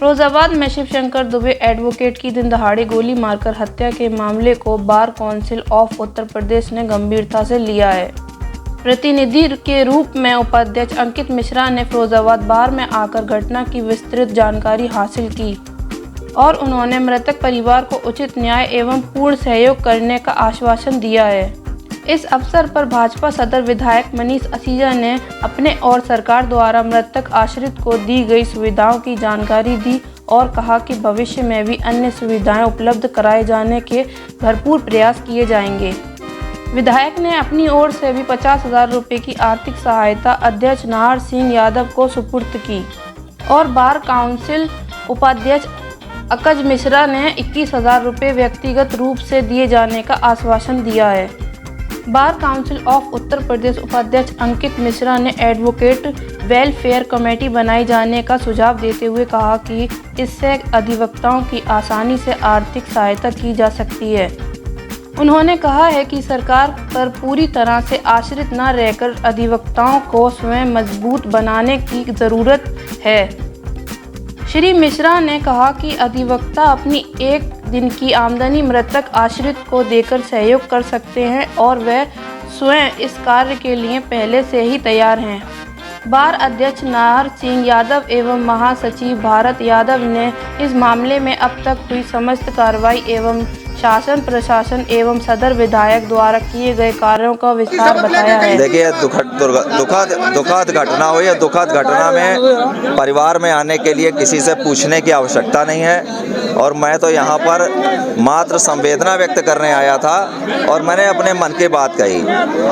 फिरोजाबाद में शिवशंकर दुबे एडवोकेट की दिन दहाड़े गोली मारकर हत्या के मामले को bar council of Uttar Pradesh ने गंभीरता से लिया है। प्रतिनिधि के रूप में उपाध्यक्ष अंकित मिश्रा ने फिरोजाबाद बार में आकर घटना की विस्तृत जानकारी हासिल की और उन्होंने मृतक परिवार को उचित न्याय एवं पूर्ण सहयोग करने का आश्वासन दिया है। इस अवसर पर भाजपा सदर विधायक मनीष असीजा ने अपने और सरकार द्वारा मृतक आश्रित को दी गई सुविधाओं की जानकारी दी और कहा कि भविष्य में भी अन्य सुविधाएं उपलब्ध कराए जाने के भरपूर प्रयास किए जाएंगे। विधायक ने अपनी ओर से भी 50,000 रुपये की आर्थिक सहायता अध्यक्ष नाहर सिंह यादव को सुपुर्द की और बार काउंसिल उपाध्यक्ष अंकित मिश्रा ने 21,000 रुपये व्यक्तिगत रूप से दिए जाने का आश्वासन दिया है। Bar council of Uttar Pradesh उपाध्यक्ष अंकित मिश्रा ने एडवोकेट वेलफेयर कमेटी बनाए जाने का सुझाव देते हुए कहा कि इससे अधिवक्ताओं की आसानी से आर्थिक सहायता की जा सकती है। उन्होंने कहा है कि सरकार पर पूरी तरह से आश्रित न रहकर अधिवक्ताओं को स्वयं मजबूत बनाने की ज़रूरत है। श्री मिश्रा ने कहा कि अधिवक्ता अपनी एक दिन की आमदनी मृतक आश्रित को देकर सहयोग कर सकते हैं और वे स्वयं इस कार्य के लिए पहले से ही तैयार हैं। बार अध्यक्ष नाहर सिंह यादव एवं महासचिव भारत यादव ने इस मामले में अब तक हुई समस्त कार्रवाई एवं शासन प्रशासन एवं सदर विधायक द्वारा किए गए कार्यों का विस्तार बताया है। देखिए, दुखद घटना हुई है। दुखद घटना में परिवार में आने के लिए किसी से पूछने की आवश्यकता नहीं है और मैं तो यहाँ पर मात्र संवेदना व्यक्त करने आया था और मैंने अपने मन की बात कही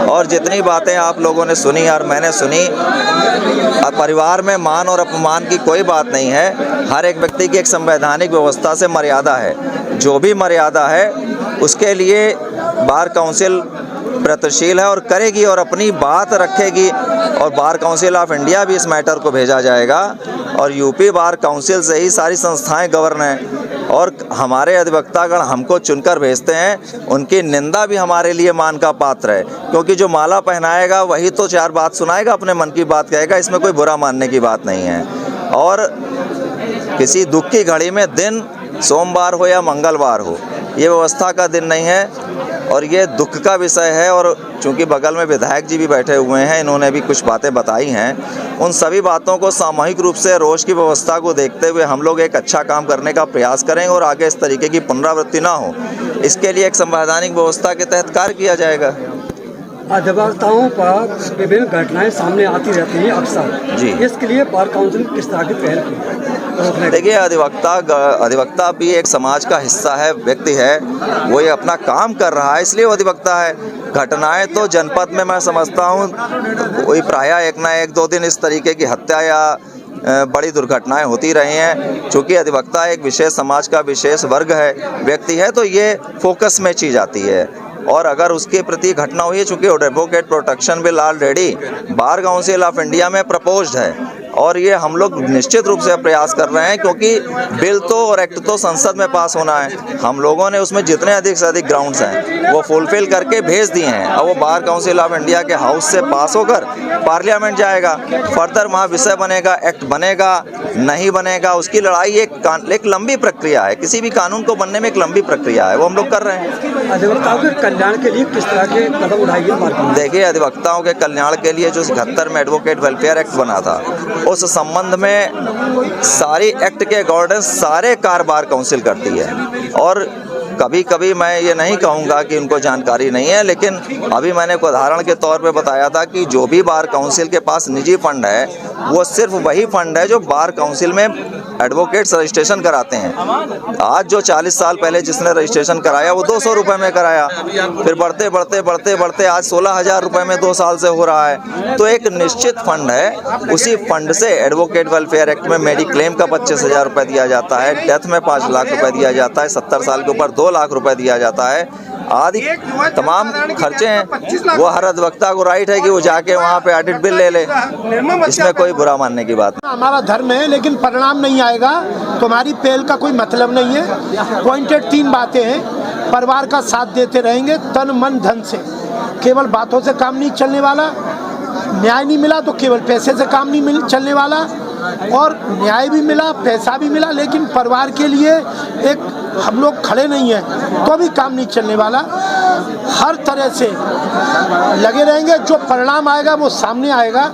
और जितनी बातें आप लोगों ने सुनी और मैंने सुनी, परिवार में मान और अपमान की कोई बात नहीं है। हर एक व्यक्ति की एक संवैधानिक व्यवस्था से मर्यादा है। जो भी मर्यादा है उसके लिए बार काउंसिल प्रयत्नशील है और करेगी और अपनी बात रखेगी और बार काउंसिल ऑफ इंडिया भी इस मैटर को भेजा जाएगा और यूपी बार काउंसिल से ही सारी संस्थाएं गवर्न हैं और हमारे अधिवक्तागण हमको चुनकर भेजते हैं। उनकी निंदा भी हमारे लिए मान का पात्र है, क्योंकि जो माला पहनाएगा वही तो चार बात सुनाएगा, अपने मन की बात कहेगा। इसमें कोई बुरा मानने की बात नहीं है। और किसी दुख की घड़ी में दिन सोमवार हो या मंगलवार हो, ये व्यवस्था का दिन नहीं है और ये दुख का विषय है। और चूंकि बगल में विधायक जी भी बैठे हुए हैं, इन्होंने भी कुछ बातें बताई हैं। उन सभी बातों को सामूहिक रूप से रोष की व्यवस्था को देखते हुए हम लोग एक अच्छा काम करने का प्रयास करेंगे और आगे इस तरीके की पुनरावृत्ति ना हो, इसके लिए एक संवैधानिक व्यवस्था के तहत कार्य किया जाएगा। अधिवक्ताओं पर विभिन्न घटनाएं सामने आती रहती हैं अक्सर जी, इसके लिए बार काउंसिल किस तरह की पहल की? देखिए, अधिवक्ता भी एक समाज का हिस्सा है, व्यक्ति है, वो ये अपना काम कर रहा है, इसलिए वो अधिवक्ता है। घटनाएं तो जनपद में मैं समझता हूँ वही प्रायः एक ना एक दो दिन इस तरीके की हत्या या बड़ी दुर्घटनाएं होती रही हैं। चूँकि अधिवक्ता एक विशेष समाज का विशेष वर्ग है, व्यक्ति है, तो ये फोकस में चीज़ आती है। और अगर उसके प्रति घटना हुई है, चूँकि advocate protection bill already bar council of India में प्रपोज्ड है और ये हम लोग निश्चित रूप से प्रयास कर रहे हैं, क्योंकि बिल तो और एक्ट तो संसद में पास होना है। हम लोगों ने उसमें जितने अधिक से अधिक ग्राउंड्स हैं वो फुलफिल करके भेज दिए हैं। अब वो बार काउंसिल ऑफ इंडिया के हाउस से पास होकर पार्लियामेंट जाएगा, फर्दर वहाँ विषय बनेगा, एक्ट बनेगा, नहीं बनेगा, उसकी लड़ाई एक लंबी प्रक्रिया है। किसी भी कानून को बनने में एक लंबी प्रक्रिया है, वो हम लोग कर रहे हैं। अधिवक्ताओं के कल्याण के लिए किस तरह के कदम उठाएंगे? देखिए, अधिवक्ताओं के कल्याण के लिए जो 77 में एडवोकेट वेलफेयर एक्ट बना था, उस संबंध में सारी एक्ट के गवर्नेंस सारे कार बार काउंसिल करती है। और कभी कभी मैं ये नहीं कहूँगा कि उनको जानकारी नहीं है, लेकिन अभी मैंने एक उदाहरण के तौर पे बताया था कि जो भी बार काउंसिल के पास निजी फंड है, वो सिर्फ वही फंड है जो बार काउंसिल में एडवोकेट्स रजिस्ट्रेशन कराते हैं। आज जो 40 साल पहले जिसने रजिस्ट्रेशन कराया वो 200 रुपये में कराया, फिर बढ़ते आज 16,000 रुपये में 2 साल से हो रहा है। तो एक निश्चित फंड है, उसी फंड से एडवोकेट वेलफेयर एक्ट में मेडिक्लेम का 25,000 रुपये दिया जाता है, डेथ में 5 लाख रुपये दिया जाता है, 70 साल के ऊपर 2 लाख रुपये दिया जाता है, आदि तमाम खर्चे हैं। वो हर अधिवक्ता को राइट है कि वो जाके वहाँ पे ऑडिट बिल ले ले, इसमें कोई बुरा मानने की बात नहीं। हमारा धर्म है, लेकिन परिणाम नहीं आएगा तो हमारी पहल का कोई मतलब नहीं है। पॉइंटेड 3 बातें हैं। परिवार का साथ देते रहेंगे तन मन धन से, केवल बातों से काम नहीं चलने वाला। न्याय नहीं मिला तो केवल पैसे से काम नहीं चलने वाला। और न्याय भी मिला, पैसा भी मिला, लेकिन परिवार के लिए एक हम लोग खड़े नहीं हैं तो भी काम नहीं चलने वाला। हर तरह से लगे रहेंगे, जो परिणाम आएगा वो सामने आएगा।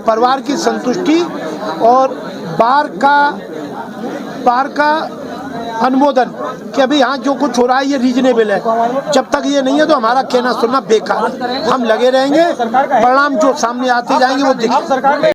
परिवार की संतुष्टि और बार का अनुमोदन कि अभी यहाँ जो कुछ हो रहा है ये रीजनेबल है, जब तक ये नहीं है तो हमारा कहना सुनना बेकार है। हम लगे रहेंगे, परिणाम जो सामने आते जाएंगे वो दिखेगा।